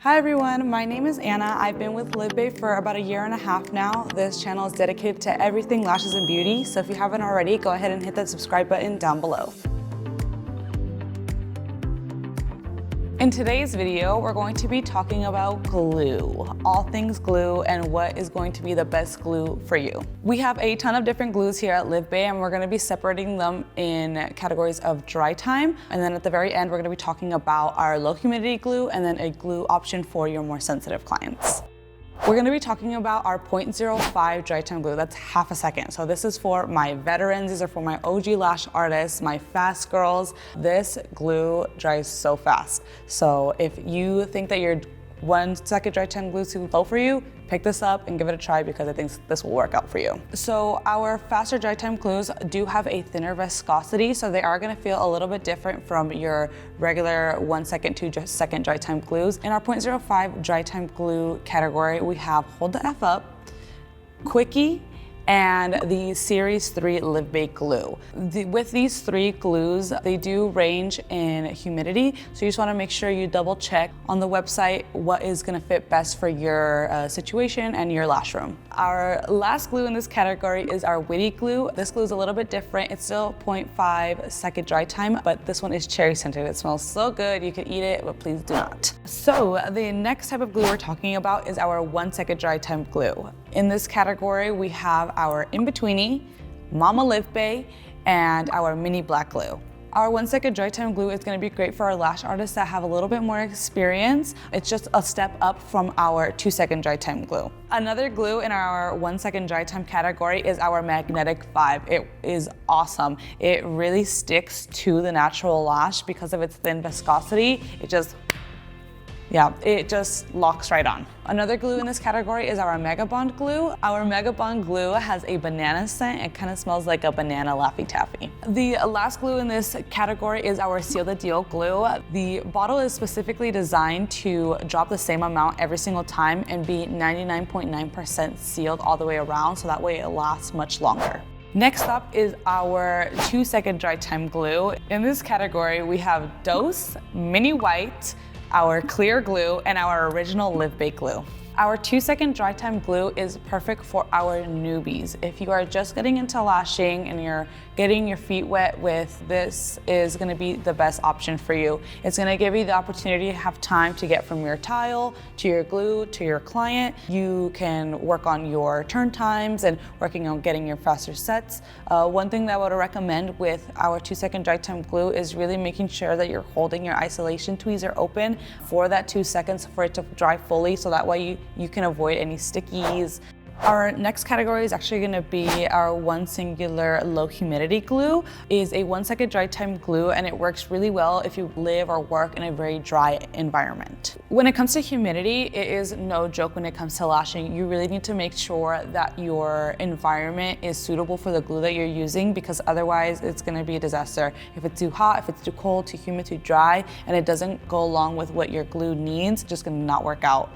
Hi everyone, my name is Anna. I've been with LivBay for about a year and a half now. This channel is dedicated to everything lashes and beauty, so if you haven't already, go ahead and hit that subscribe button down below. In today's video, we're going to be talking about glue, all things glue and what is going to be the best glue for you. We have a ton of different glues here at LivBay and we're going to be separating them in categories of dry time. And then at the very end, we're going to be talking about our low humidity glue and then a glue option for your more sensitive clients. We're going to be talking about our 0.05 dry time glue. That's half a second. So this is for my veterans. These are for my OG lash artists, my fast girls. This glue dries so fast. So if you think that your 1 second dry time glue is too low for you, pick this up and give it a try because I think this will work out for you. So our faster dry time glues do have a thinner viscosity, so they are gonna feel a little bit different from your regular 1 second, 2 second dry time glues. In our 0.05 dry time glue category, we have Hold the F Up, Quickie, and the Series 3 LivBay glue. With these three glues, they do range in humidity, so you just wanna make sure you double check on the website what is gonna fit best for your situation and your lash room. Our last glue in this category is our Witty glue. This glue is a little bit different. It's still 0.5 second dry time, but this one is cherry scented. It smells so good, you can eat it, but please do not. So the next type of glue we're talking about is our 1 second dry time glue. In this category, we have our In-Betweenie, Mama LivBay, and our Mini Black Glue. Our 1 second dry time glue is going to be great for our lash artists that have a little bit more experience. It's just a step up from our 2 second dry time glue. Another glue in our 1 second dry time category is our Magnetic 5. It is awesome. It really sticks to the natural lash because of its thin viscosity. It just locks right on. Another glue in this category is our Mega Bond glue. Our Mega Bond glue has a banana scent. It kind of smells like a banana Laffy Taffy. The last glue in this category is our Seal the Deal glue. The bottle is specifically designed to drop the same amount every single time and be 99.9% sealed all the way around, so that way it lasts much longer. Next up is our 2 second dry time glue. In this category, we have Dose, Mini White, our clear glue, and our original LivBay glue. Our 2 second dry time glue is perfect for our newbies. If you are just getting into lashing and you're getting your feet wet with this, is gonna be the best option for you. It's gonna give you the opportunity to have time to get from your tile to your glue to your client. You can work on your turn times and working on getting your faster sets. One thing that I would recommend with our 2 second dry time glue is really making sure that you're holding your isolation tweezer open for that 2 seconds for it to dry fully, so that way you can avoid any stickies. Our next category is actually going to be our 1 singular low humidity glue. It is a 1 second dry time glue and it works really well if you live or work in a very dry environment. When it comes to humidity, it is no joke when it comes to lashing. You really need to make sure that your environment is suitable for the glue that you're using, because otherwise it's going to be a disaster. If it's too hot, if it's too cold, too humid, too dry, and it doesn't go along with what your glue needs, it's just going to not work out.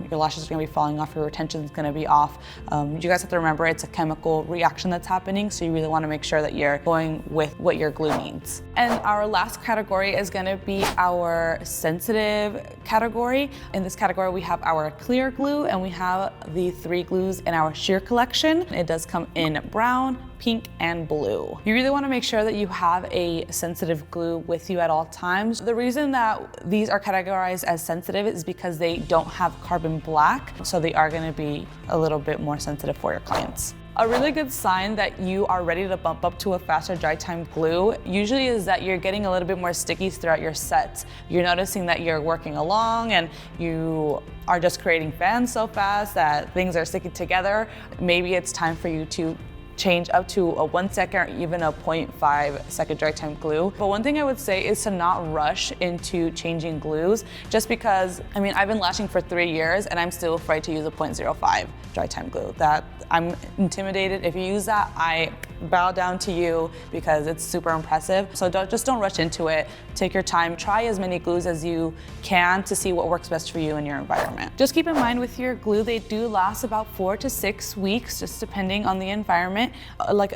Your lashes are going to be falling off, your retention is going to be off. You guys have to remember it's a chemical reaction that's happening, so you really want to make sure that you're going with what your glue needs. And our last category is going to be our sensitive category. In this category, we have our clear glue and we have the 3 glues in our sheer collection. It does come in brown, pink, and blue. You really want to make sure that you have a sensitive glue with you at all times. The reason that these are categorized as sensitive is because they don't have carbon black, so they are going to be a little bit more sensitive for your clients. A really good sign that you are ready to bump up to a faster dry time glue usually is that you're getting a little bit more stickies throughout your sets. You're noticing that you're working along and you are just creating fans so fast that things are sticking together. Maybe it's time for you to change up to a 1 second or even a 0.5 second dry time glue. But one thing I would say is to not rush into changing glues, just because, I mean, I've been lashing for 3 years and I'm still afraid to use a 0.05 dry time glue. That I'm intimidated. If you use that, bow down to you because it's super impressive. So don't rush into it. Take your time. Try as many glues as you can to see what works best for you in your environment. Just keep in mind with your glue, they do last about 4 to 6 weeks, just depending on the environment. Like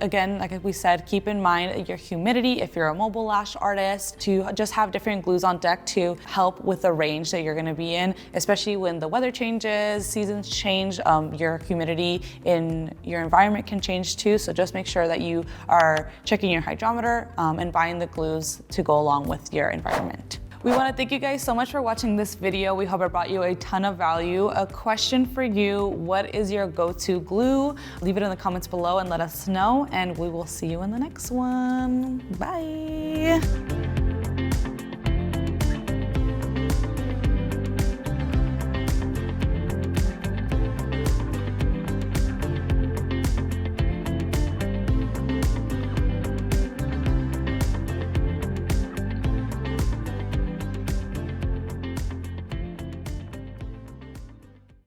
we said, keep in mind your humidity if you're a mobile lash artist, to just have different glues on deck to help with the range that you're gonna be in, especially when the weather changes, seasons change, your humidity in your environment can change too. So just make sure that you are checking your hydrometer and buying the glues to go along with your environment. We want to thank you guys so much for watching this video. We hope it brought you a ton of value. A question for you: what is your go-to glue? Leave it in the comments below and let us know, and we will see you in the next one. Bye.